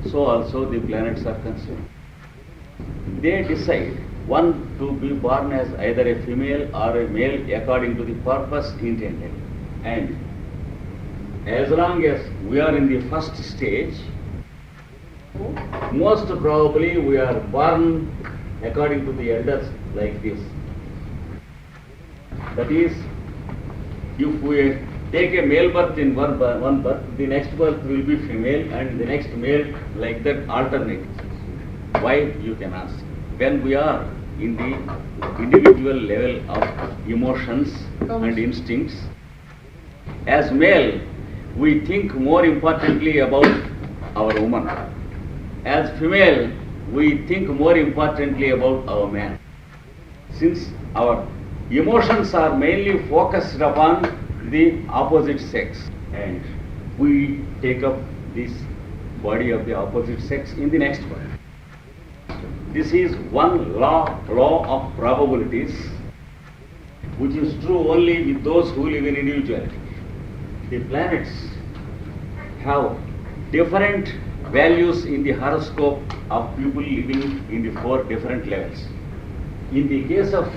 so also the planets are concerned. They decide one to be born as either a female or a male according to the purpose intended. And as long as we are in the first stage, most probably we are born according to the elders like this. That is, if we take a male birth in one birth, the next birth will be female and the next male, like that alternate. Why, you can ask. When we are in the individual level of emotions and instincts, as male, we think more importantly about our woman. As female, we think more importantly about our man. Since our emotions are mainly focused upon the opposite sex, and we take up this body of the opposite sex in the next birth. This is one law of probabilities, which is true only with those who live in individuality. The planets have different values in the horoscope of people living in the 4 different levels. In the case of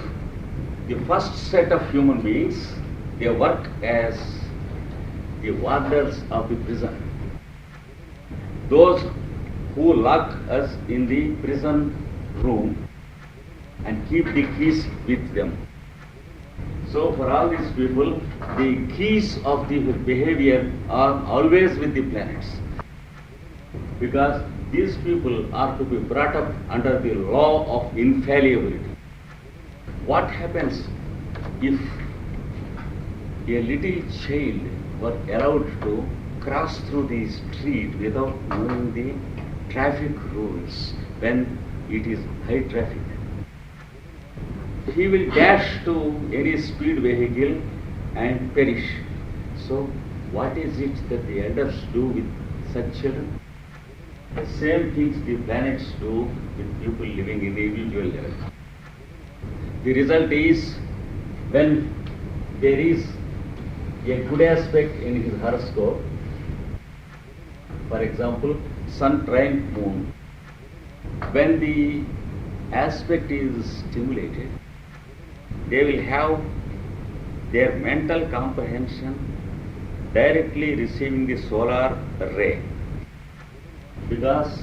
the first set of human beings, they work as the warders of the prison. Those who lock us in the prison room and keep the keys with them. So for all these people, the keys of the behavior are always with the planets. Because these people are to be brought up under the law of infallibility. What happens if a little child were allowed to cross through the street without knowing the traffic rules when it is high traffic? He will dash to any speed vehicle and perish. So what is it that the elders do with such children? The same things the planets do with people living in the individual level. The result is, when there is a good aspect in his horoscope, for example, sun, trine, moon, when the aspect is stimulated, they will have their mental comprehension directly receiving the solar ray. Because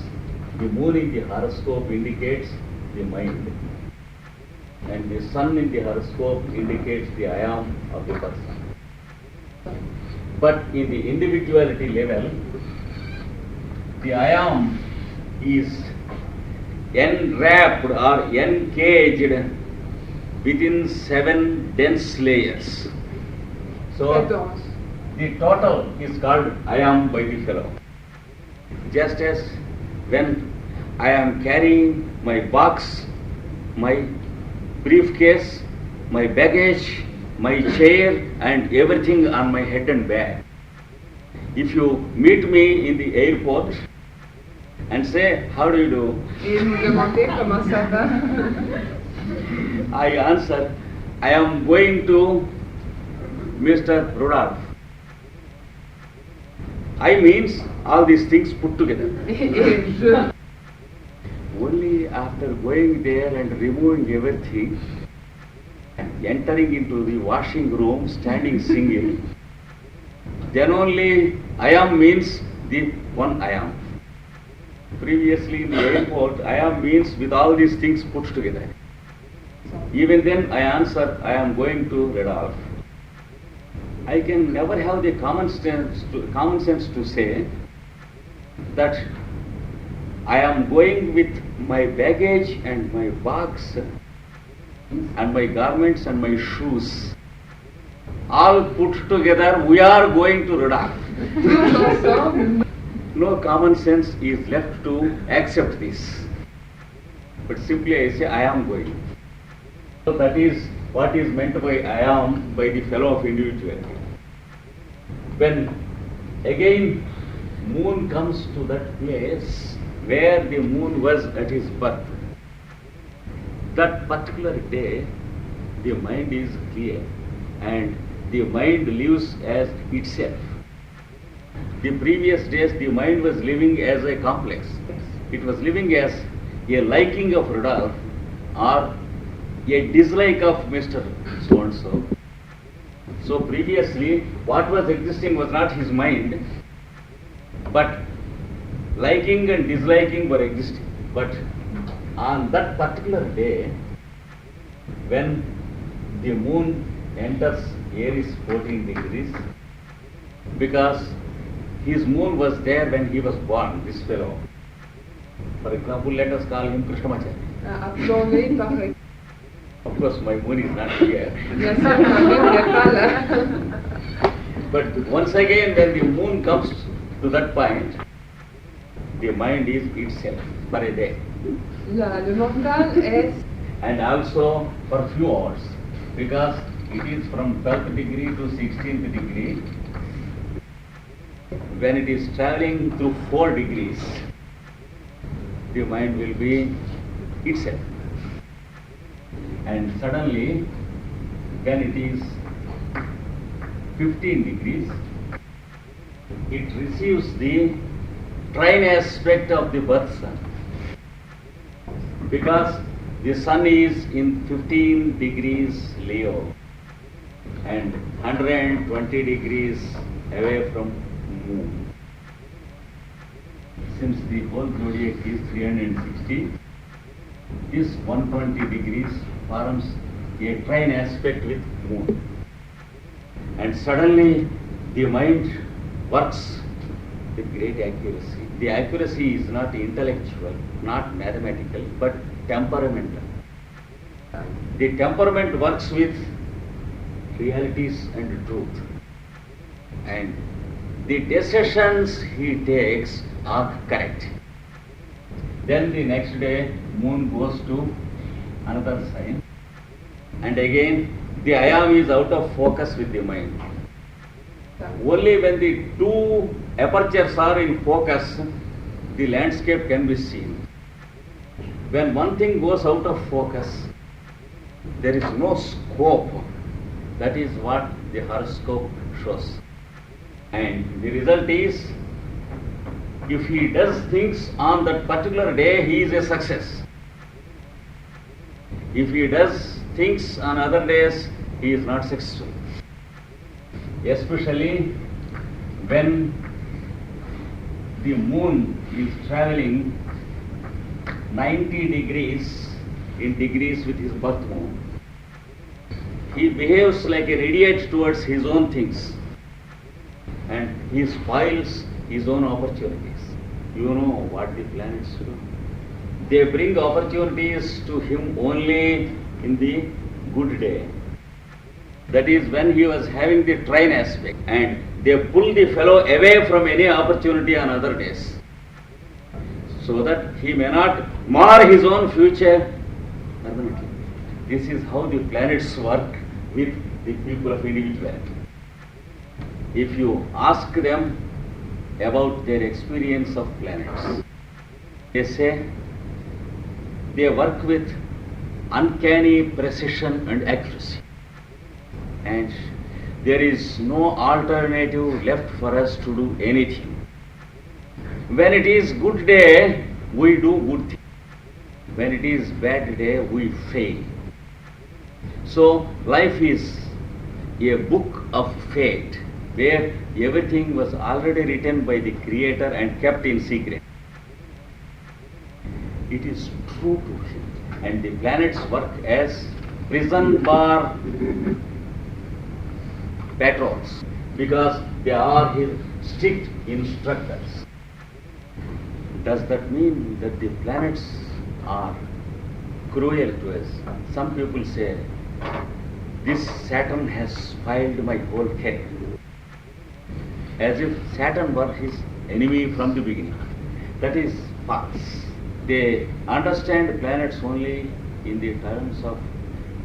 the moon in the horoscope indicates the mind, and the sun in the horoscope indicates the I am of the person. But in the individuality level, the I am is enwrapped or encaged within 7 dense layers. So the total is called I am by the fellow. Just as when I am carrying my box, my briefcase, my baggage, my chair and everything on my head and back. If you meet me in the airport and say, how do you do? I answer, I am going to Mr. Rudolph. I means all these things put together. Only after going there and removing everything, and entering into the washing room, standing single, then only I am means the one I am. Previously in the airport, I am means with all these things put together. Even then I answer, I am going to Rudolph. I can never have the common sense to say that I am going with my baggage and my box and my garments and my shoes. All put together, we are going to Rudolph. No common sense is left to accept this. But simply I say, I am going. So that is what is meant by I am by the fellow of individuality. When again moon comes to that place where the moon was at his birth, that particular day the mind is clear and the mind lives as itself. The previous days the mind was living as a complex. It was living as a liking of Rudolph or a dislike of Mr. So-and-so. So previously what was existing was not his mind, but liking and disliking were existing. But on that particular day, when the moon enters Aries 14 degrees, because his moon was there when he was born, this fellow. For example, let us call him Krishnamacharya. Of course, my moon is not here. But once again, when the moon comes to that point, the mind is itself for a day. Le mental est... And also for few hours, because it is from 12th degree to 16th degree. When it is traveling through 4 degrees, the mind will be itself. And suddenly, when it is 15 degrees, it receives the trine aspect of the birth sun. Because the sun is in 15 degrees Leo and 120 degrees away from moon. Since the whole zodiac is 360, this 120 degrees forms a trine aspect with moon. And suddenly the mind works with great accuracy. The accuracy is not intellectual, not mathematical, but temperamental. The temperament works with realities and truth. And the decisions he takes are correct. Then the next day, moon goes to another sign. And again, the ayam is out of focus with the mind. Only when the two apertures are in focus, the landscape can be seen. When one thing goes out of focus, there is no scope. That is what the horoscope shows. And the result is, if he does things on that particular day, he is a success. If he does things on other days, he is not successful. Especially when the moon is traveling 90 degrees in degrees with his birth moon. He behaves like a radiate towards his own things and he spoils his own opportunities. You know what the planets do? They bring opportunities to him only in the good day. That is when he was having the trine aspect, and they pull the fellow away from any opportunity on other days, so that he may not mar his own future permanently. This is how the planets work with the people of individuality. If you ask them about their experience of planets, they say they work with uncanny precision and accuracy. And there is no alternative left for us to do anything. When it is good day, we do good things. When it is bad day, we fail. So life is a book of fate where everything was already written by the Creator and kept in secret. It is true to him. And the planets work as prison bar patrons, because they are his strict instructors. Does that mean that the planets are cruel to us? Some people say, this Saturn has spoiled my whole career. As if Saturn were his enemy from the beginning. That is false. They understand planets only in the terms of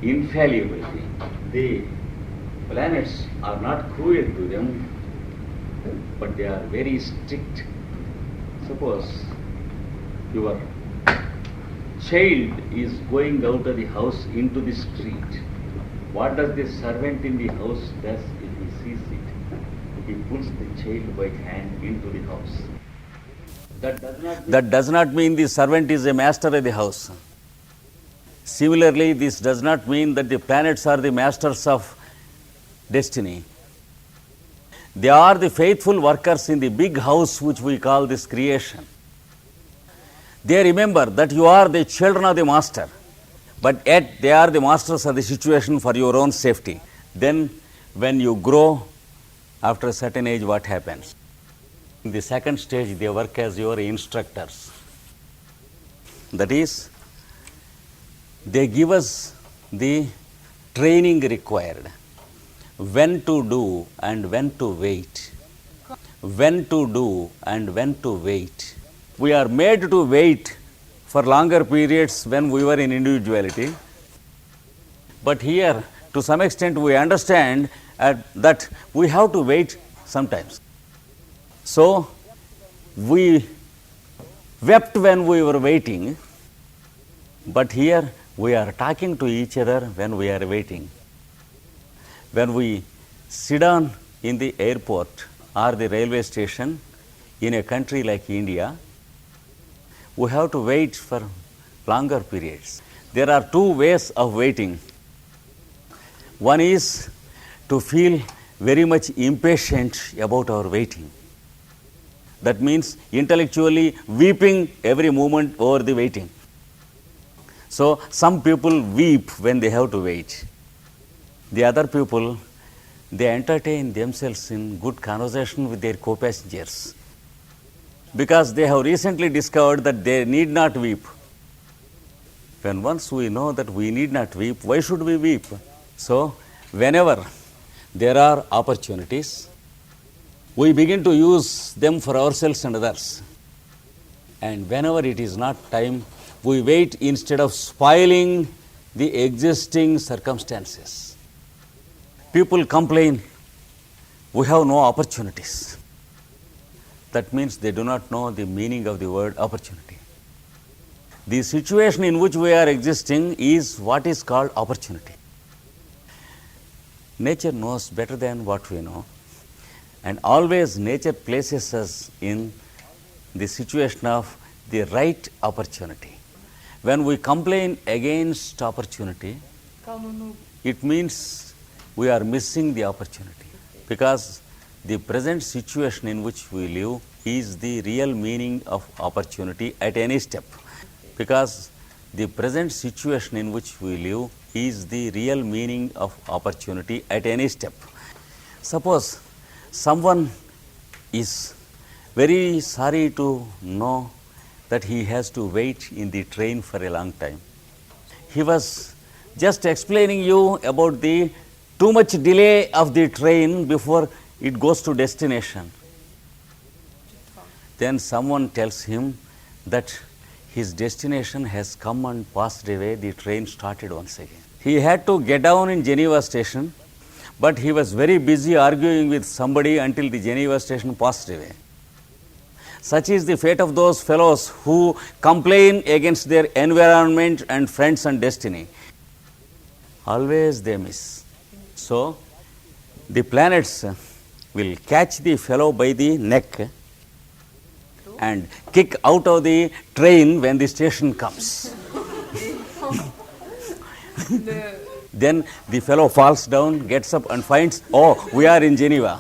infallibility. The planets are not cruel to them, but they are very strict. Suppose your child is going out of the house into the street. What does the servant in the house does if he sees it? he pulls the child by hand into the house. That does not mean the servant is a master of the house. Similarly, this does not mean that the planets are the masters of destiny. They are the faithful workers in the big house which we call this creation. They remember that you are the children of the master, but yet they are the masters of the situation for your own safety. Then when you grow, after a certain age, what happens? In the second stage, they work as your instructors. That is, they give us the training required, when to do and when to wait, when to do and when to wait. We are made to wait for longer periods when we were in individuality, but here to some extent we understand that we have to wait sometimes. So we wept when we were waiting, but here we are talking to each other when we are waiting. When we sit down in the airport or the railway station in a country like India, we have to wait for longer periods. There are two ways of waiting. One is to feel very much impatient about our waiting. That means intellectually weeping every moment over the waiting. So some people weep when they have to wait. The other people, they entertain themselves in good conversation with their co-passengers, because they have recently discovered that they need not weep. When once we know that we need not weep, why should we weep? So whenever there are opportunities, we begin to use them for ourselves and others. And whenever it is not time, we wait instead of spoiling the existing circumstances. People complain, we have no opportunities. That means they do not know the meaning of the word opportunity. The situation in which we are existing is what is called opportunity. Nature knows better than what we know, and always nature places us in the situation of the right opportunity. When we complain against opportunity, it means we are missing the opportunity, because the present situation in which we live is the real meaning of opportunity at any step. Because the present situation in which we live is the real meaning of opportunity at any step. Suppose someone is very sorry to know that he has to wait in the train for a long time. He was just explaining you about the too much delay of the train before it goes to destination. Then someone tells him that his destination has come and passed away, the train started once again. He had to get down in Geneva station, but he was very busy arguing with somebody until the Geneva station passed away. Such is the fate of those fellows who complain against their environment and friends and destiny. Always they miss. So the planets will catch the fellow by the neck and kick out of the train when the station comes. Then the fellow falls down, gets up and finds, oh, we are in Geneva.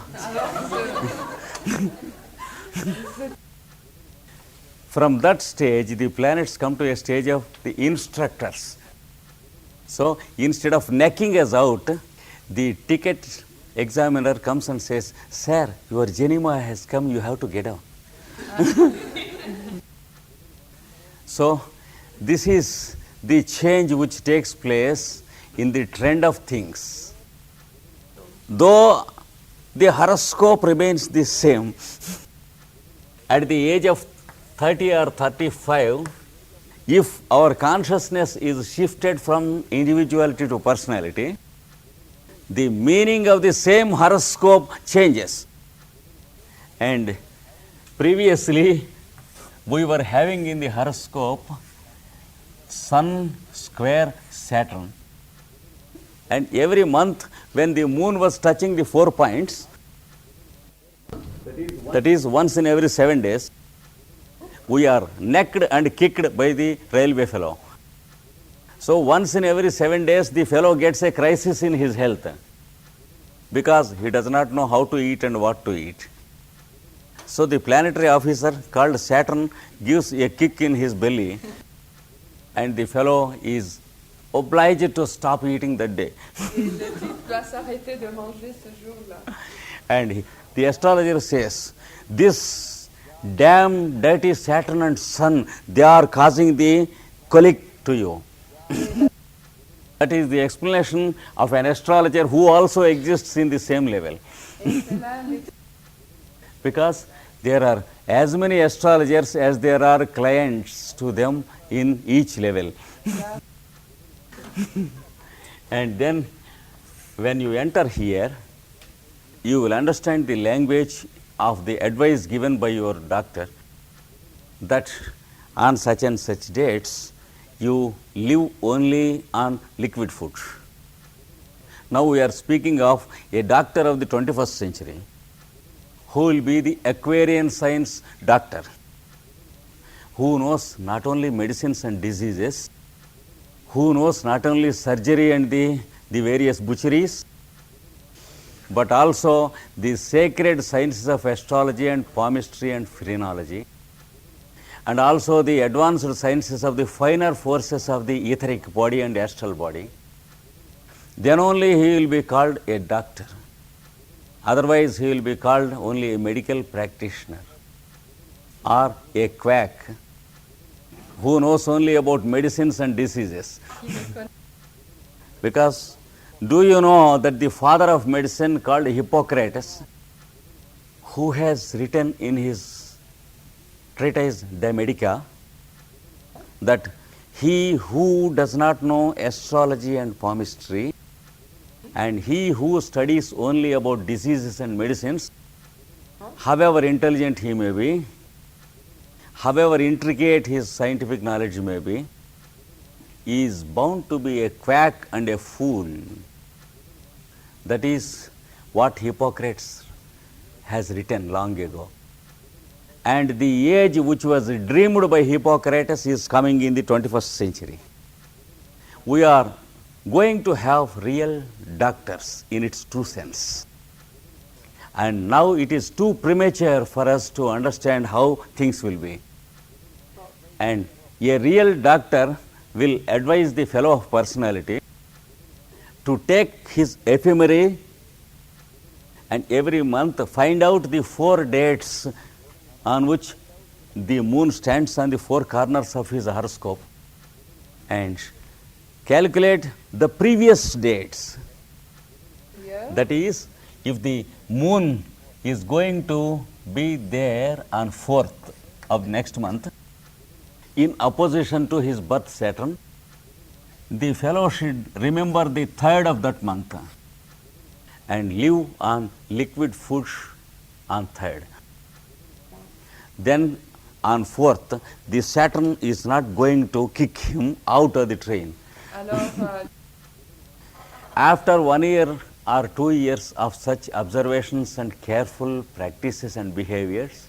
From that stage, the planets come to a stage of the instructors. So instead of necking us out, the ticket examiner comes and says, sir, your Geneva has come, you have to get down. So this is the change which takes place in the trend of things. Though the horoscope remains the same, at the age of 30 or 35, if our consciousness is shifted from individuality to personality, the meaning of the same horoscope changes. And previously, we were having in the horoscope Sun square Saturn. And every month when the moon was touching the 4 points, That is, once in every 7 days, we are necked and kicked by the railway fellow. So once in every 7 days, the fellow gets a crisis in his health because he does not know how to eat and what to eat. So the planetary officer called Saturn gives a kick in his belly, and the fellow is obliged to stop eating that day. Et le type doit s'arrêter de manger ce jour-là. And the astrologer says, this damn dirty Saturn and Sun, they are causing the colic to you. That is the explanation of an astrologer who also exists in the same level. Et c'est là l'ex- Because there are as many astrologers as there are clients to them in each level. And then when you enter here, you will understand the language of the advice given by your doctor, that on such and such dates you live only on liquid food. Now we are speaking of a doctor of the 21st century who will be the Aquarian science doctor, who knows not only medicines and diseases, who knows not only surgery and the various butcheries, but also the sacred sciences of astrology and palmistry and phrenology, and also the advanced sciences of the finer forces of the etheric body and astral body. Then only he will be called a doctor. Otherwise, he will be called only a medical practitioner or a quack who knows only about medicines and diseases. Because do you know that the father of medicine, called Hippocrates, who has written in his treatise De Medica that he who does not know astrology and palmistry, and he who studies only about diseases and medicines, however intelligent he may be, however intricate his scientific knowledge may be, is bound to be a quack and a fool. That is what Hippocrates has written long ago. And the age which was dreamed by Hippocrates is coming in the 21st century. We are going to have real doctors in its true sense. And now it is too premature for us to understand how things will be. And a real doctor will advise the fellow of personality to take his ephemera and every month find out the 4 dates on which the moon stands on the 4 corners of his horoscope and calculate the previous dates. Yeah. That is, if the moon is going to be there on 4th of next month in opposition to his birth Saturn, the fellow should remember the 3rd of that month and live on liquid food on 3rd. Then on 4th, the Saturn is not going to kick him out of the train. Alors, After 1 year or 2 years of such observations and careful practices and behaviors,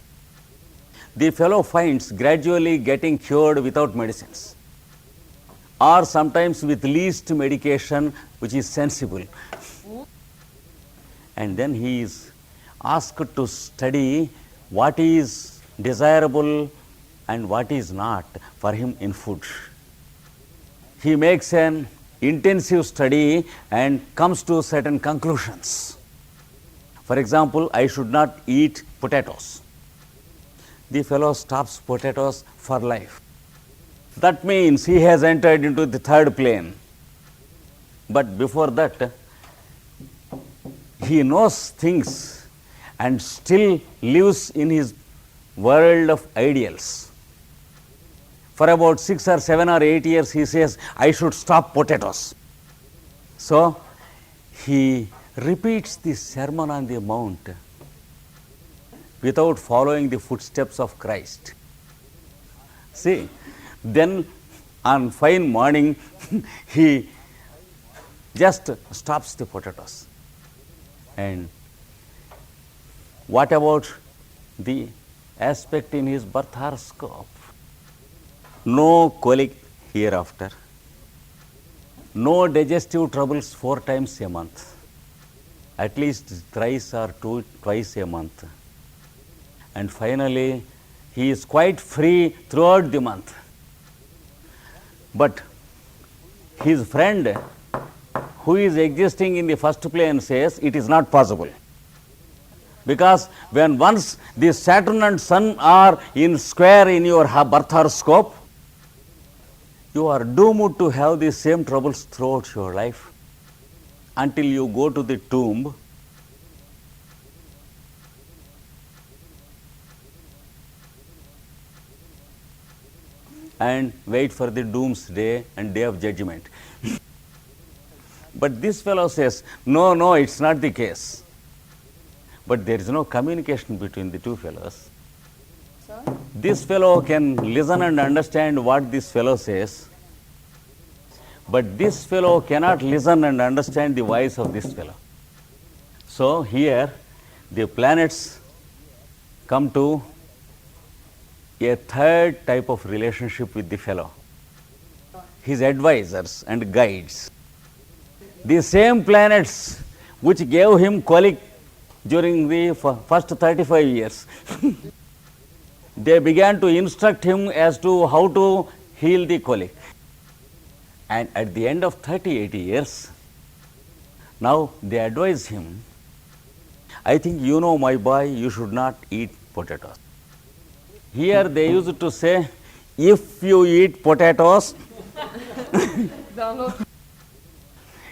the fellow finds gradually getting cured without medicines, or sometimes with least medication which is sensible. And then he is asked to study what is desirable and what is not for him in food. He makes an intensive study and comes to certain conclusions. For example, I should not eat potatoes. The fellow stops potatoes for life. That means he has entered into the 3rd plane. But before that, he knows things and still lives in his world of ideals. For about 6 or 7 or 8 years, he says, I should stop potatoes. So, he repeats the Sermon on the Mount without following the footsteps of Christ. See, then on fine morning, he just stops the potatoes. And what about the aspect in his birth horoscope. No colic hereafter, no digestive troubles 4 times a month, at least thrice or twice a month, and finally he is quite free throughout the month. But his friend who is existing in the first plane says it is not possible, because when once the Saturn and Sun are in square in your birth horoscope, you are doomed to have the same troubles throughout your life until you go to the tomb and wait for the doomsday and day of judgment. But this fellow says, no, it's not the case. But there is no communication between the two fellows. Sorry? This fellow can listen and understand what this fellow says, but this fellow cannot listen and understand the voice of this fellow. So here the planets come to a third type of relationship with the fellow, his advisors and guides. The same planets which gave him colic during the first 35 years, they began to instruct him as to how to heal the colic. And at the end of 38 years, now they advise him, I think you know, my boy, you should not eat potatoes. Here they used to say, if you eat potatoes, Dans l'autre,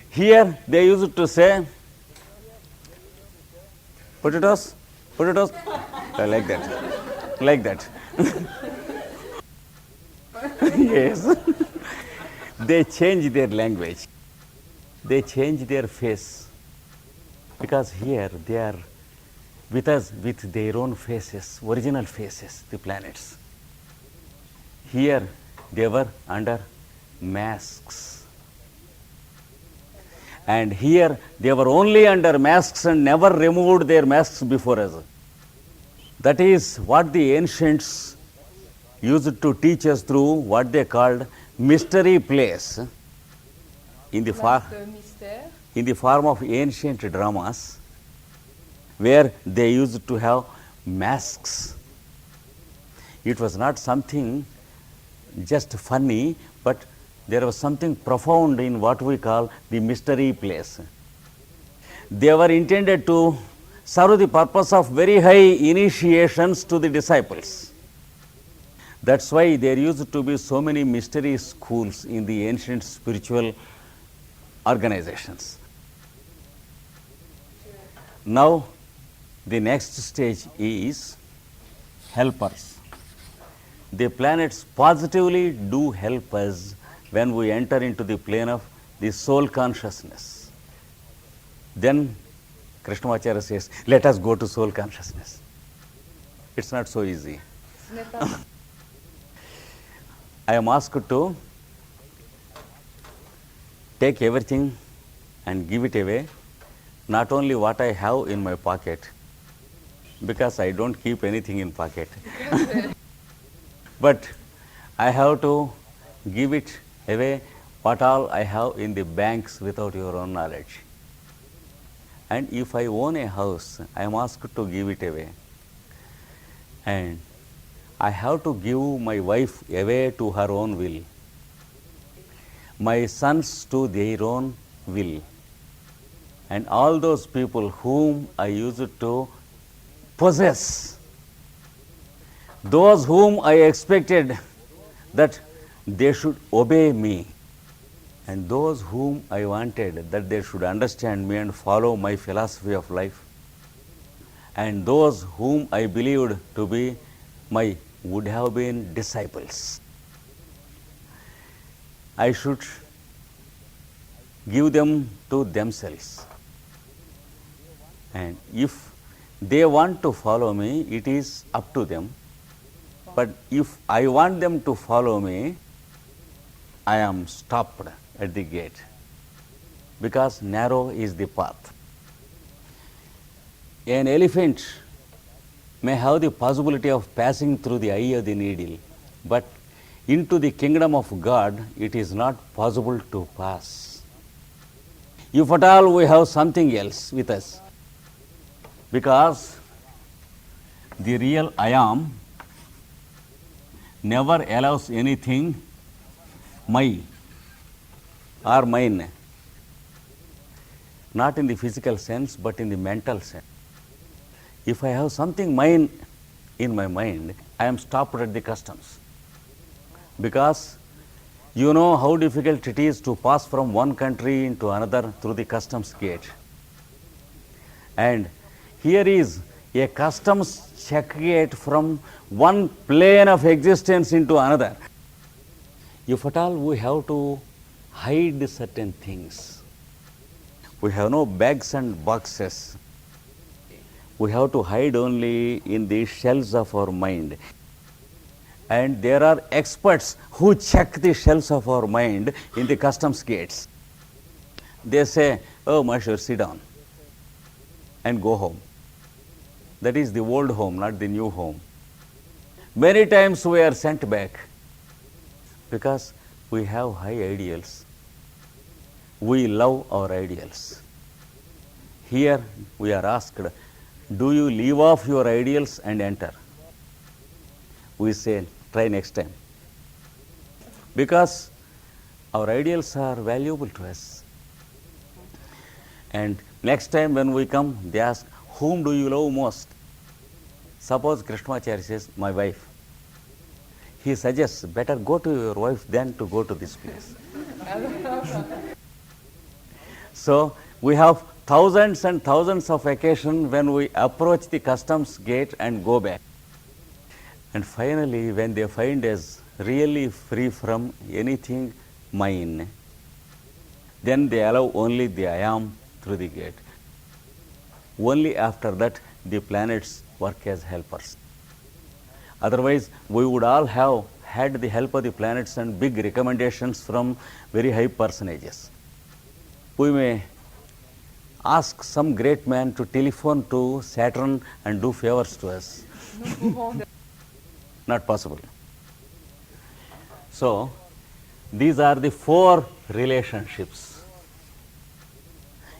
here they used to say, potatoes, like that. Yes. They change their language, they change their face, because here they are with us with their own faces, original faces, the planets. Here they were under masks, and here they were only under masks and never removed their masks before us. That is what the ancients used to teach us through what they called mystery plays in the place de mystère. in the form of ancient dramas, where they used to have masks. It was not something just funny, but there was something profound in what we call the mystery plays. They were intended to serve the purpose of very high initiations to the disciples. That's why there used to be so many mystery schools in the ancient spiritual organizations. Now, the next stage is helpers. The planets positively do help us when we enter into the plane of the soul consciousness. Then Krishnamacharya says, let us go to soul consciousness. It's not so easy. Ce n'est pas I am asked to take everything and give it away, not only what I have in my pocket, because I don't keep anything in pocket, but I have to give it away what all I have in the banks without your own knowledge. And if I own a house, I am asked to give it away. And I have to give my wife away to her own will, my sons to their own will, and all those people whom I used to possess, those whom I expected that they should obey me, and those whom I wanted that they should understand me and follow my philosophy of life, and those whom I believed to be my would have been disciples. I should give them to themselves. And if they want to follow me, it is up to them. But if I want them to follow me, I am stopped at the gate, because narrow is the path. An elephant may have the possibility of passing through the eye of the needle, but into the kingdom of God it is not possible to pass. If at all we have something else with us, because the real I am never allows anything my or mine, not in the physical sense but in the mental sense. If I have something mine in my mind, I am stopped at the customs, because you know how difficult it is to pass from one country into another through the customs gate. And here is a customs check gate from one plane of existence into another. If at all we have to hide certain things, we have no bags and boxes. We have to hide only in the shells of our mind. And there are experts who check the shells of our mind in the customs gates. They say, "Oh, monsieur, sit down and go home." That is the old home, not the new home. Many times we are sent back because we have high ideals. We love our ideals. Here we are asked, do you leave off your ideals and enter? We say, try next time. Because our ideals are valuable to us. And next time when we come, they ask, whom do you love most? Suppose Krishnamacharya says, my wife. He suggests, better go to your wife than to go to this place. So we have thousands and thousands of occasions when we approach the customs gate and go back. And finally, when they find us really free from anything mine, then they allow only the I am through the gate. Only after that the planets work as helpers. Otherwise, we would all have had the help of the planets and big recommendations from very high personages. We may ask some great man to telephone to Saturn and do favors to us. Not possible. So, these are the 4 relationships.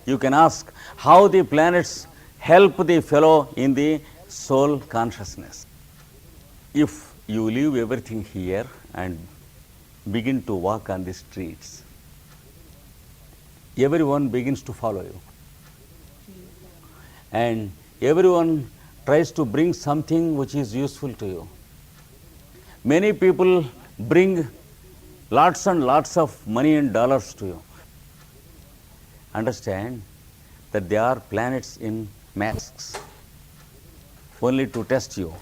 You can ask how the planets help the fellow in the soul consciousness. If you leave everything here and begin to walk on the streets, everyone begins to follow you. And everyone tries to bring something which is useful to you. Many people bring lots and lots of money and dollars to you. Understand that they are planets in masks, only to test you.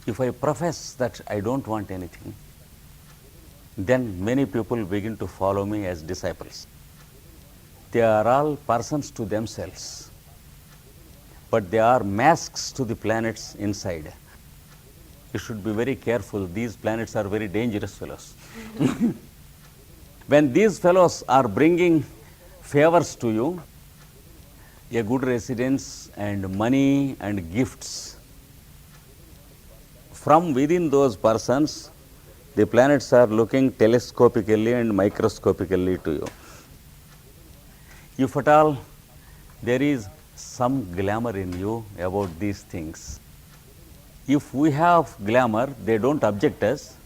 If I profess that I don't want anything, then many people begin to follow me as disciples. They are all persons to themselves, but they are masks to the planets inside. You should be very careful. These planets are very dangerous fellows. When these fellows are bringing favors to you, a good residence and money and gifts, from within those persons, the planets are looking telescopically and microscopically to you. If at all there is some glamour in you about these things, if we have glamour, they don't object us.